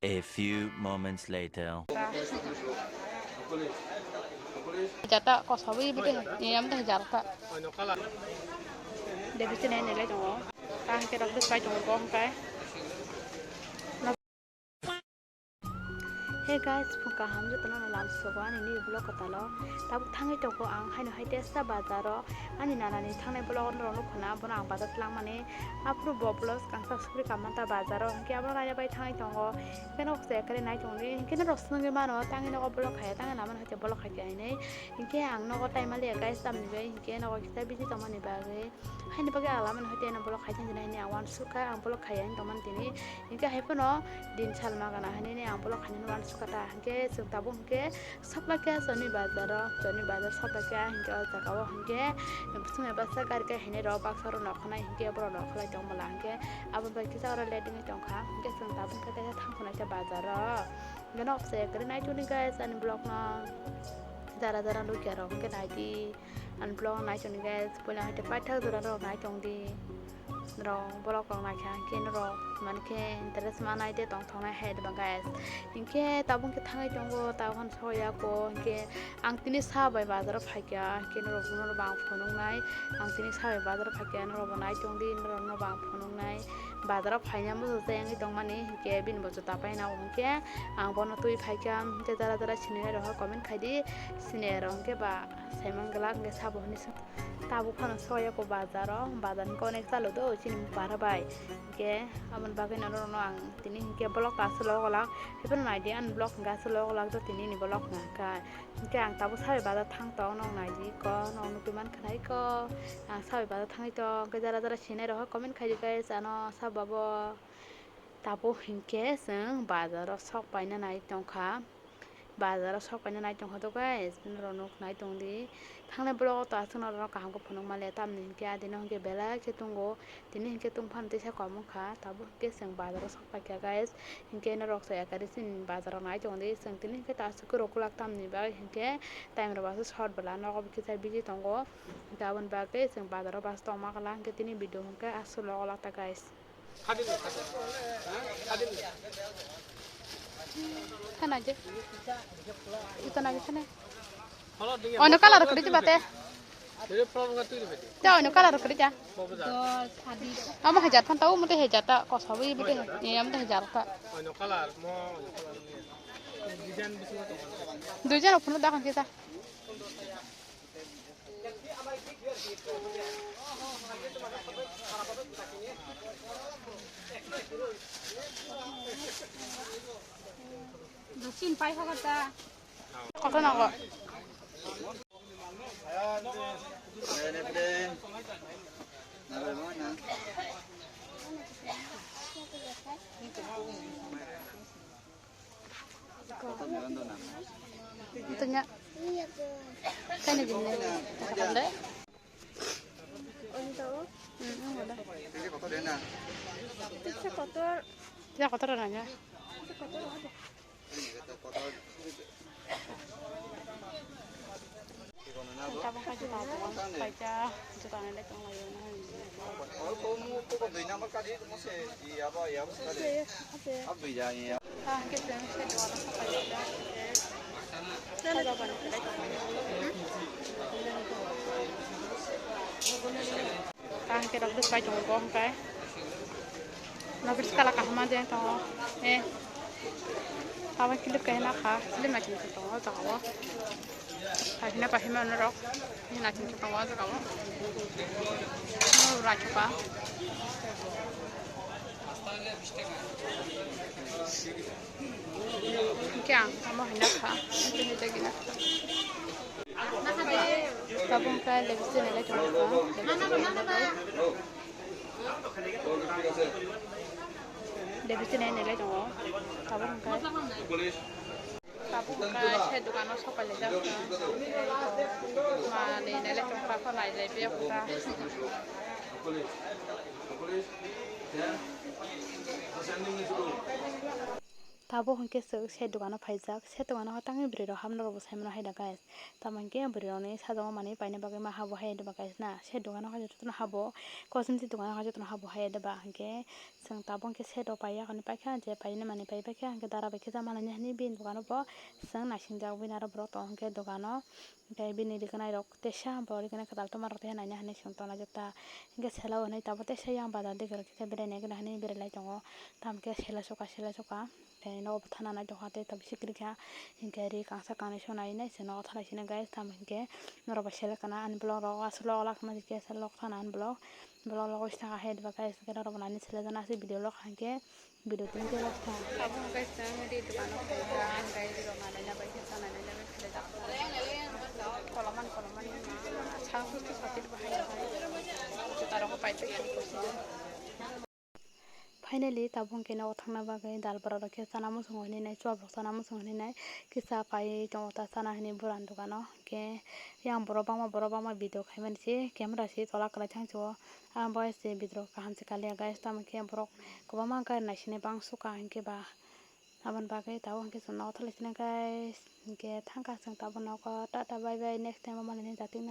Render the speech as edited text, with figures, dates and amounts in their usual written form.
A few moments later. Jata kosawi bete niam ta jarta de bete ne le jongo ta ke dok pai jongo bong kai. Hey guys, pungka hamju tanah lam sogan ini blog katalo. Tapi thangai toko ang hai no hai desa bazaro. Ani nana ni thangai blog rono khona bona ang bazar lang mane. Apru boblos kang subscribe kamanta bazaro. Ki abro raya bai thangai tongo. Kena okse kare nai tongri. Kena rosnong ge mano tangai no blog khaya tangai laman hote blog khaya ini. Inke ang no time ali guys tam ni bai. Inke no kita biji toman ni bage. Hai ni bage alaman hote no blog khaya jena ini awan suka ang blog khaya ini toman tini. Inke hai pono din salma kana hani ni ang blog khaya wan kata hingke sing tabung hingke sabla ke joni bazar sabla ke hingke jagawo hingke sungai basa karke hine ro baksaro nokhna hingke bro nokhla jong mala hingke abon bai kisa ora leding jongkha hingke sing tabung ke thangkhona te bazar ngena opse kare nai tuni guys an blog na jara lu kero hingke nai di an blog nai tuni guys pola hite paithak dura ro nai tong di ro blog ro nai kha hingke ro manke interest manai de tong thongai head ba guys hingke tabung ke thangai tongo tabon soya ko hingke ang tini sa bai bazar phakya hingke ro buno bang phonong nai ang tini sa bai bazar phakya ro banai tongdi ro no bang phonong nai bazar phainya mo jeng tong mani hingke bin bo jota pai na hingke ang bono tui phakya te jara sine ro comment khaidi sine ro hingke ba saimang gala hingke sabo ni tabu khana soya ko bazar ko nek chalo do chini para bai hingke amon bagai nano no ang tini hingke blog aslo golak heben nai de an blog ga aslo golak do tini ni blog na ka hingke ang tabu sabe bada thang tong nong nai ji ko nong nu piman khnai ko ang sabe bada thangai to ke jara sine ro comment khai guys ano sababo tabu hingke sing bazar sok paina nai tongkha bazar sok paina nai tongkha to guys ro nok nai tongdi thangne blog to asno ro kaham ko phonong male tam ni ke adino ke bela ke tungo tini ke tung phan te sa ko mukha tabu ke sing bazar sok pa ke guys hingke no rok sa yakari sin bazar nai tongdi sing tini ke ta su ko kulak tam ni ba hingke time ro basu short bala no ko ke sa biji tongo gabon ba ke sing bazar bas to ma kala ke tini video ke aslo ola ta guys kana je kita nagi kana ono kala ro kri bate ja ono kala ro kri ja amo hajar than tau mate hajar ta kosawi bete niam ta hajar ta ono kala mo dujan opno da kan kita Dusin pai hokata kok na kok Itunya kan ini ada untuk ada tidak kotor nanya tabung kaji tabung baca jutaan ada tong lain kita kita dok pai jong bong kai na bis kala ka ma de to awa kilip kai na kha sile ma chin to ta wa Pahina pahima nero, ini nak cincin tawa tu kamu, racu pa. Kian, kamu hendak ha, ini lagi nak. Kabung kai lebih sini lagi cuma lebih sini lagi cuma kabung kai. Kabung kai saya dukan osok pada jam mana ini lagi cuma apa lagi lebih apa tabo hingke se dogano paijak se dogano hatangi bwrui rok hamna rok bo saimano haida guys tamo hingke bwrui rokni sajamo manui paina bagui ma habo hai deba guys na se dogano hai jotono habo cosmetic dogano hai jotono habo hai deba hingke chwng tabuk hingke set rok paiyakoni paikha je paini manui paipaikha hingke dara bai kisa manui hini bini dogano bo chwng naisingjak bini aro borok tongo hingke dogano hingke bini rigonai rok tesa bo rigonai kwtal toma rok teha naina hinui chwng tongnai jata hingke sela o hinui tabuk tesa yang bazar digi rok kisa berai naigana hinui beralai tongo tamo hingke sela soka nogo bo thana nai tongkha tei tab sikiri keha hingke ri kangsa kanui sonai nai chwng nogo thana sina guys tamo hingke norog bai selai kana ani bolong rok asuk lok lak naikhe lok thana ani bolong logo sitaka hai deba guys hingke norog bo nani selaijak asuk video log hingke video timi ke lok tha abo guys ri dogano paijak hingke ri rok nanaina bai kisa nanaina bai khlaijak koloman sang sustu satir bahai juta rok paitui finally tabuk hingke nogo thangna bagui dal bora rok khe chana muchungo hinui nai chop rok chana muchungo hinui nai kisa kai tongo ta chana hinui burani dogano hingke yang borok bangma video khaimani si camera si tola kwlai thangsio ang boys si video kaham se kalia guys tamo hingke borok kwbangma gari naisinai bangsuka hingke ba aboni bagui tabuk hingke chwng nogo thalaisina guys hingke thangka chwng tabuk nogo tata bye bye next time o manui jatung.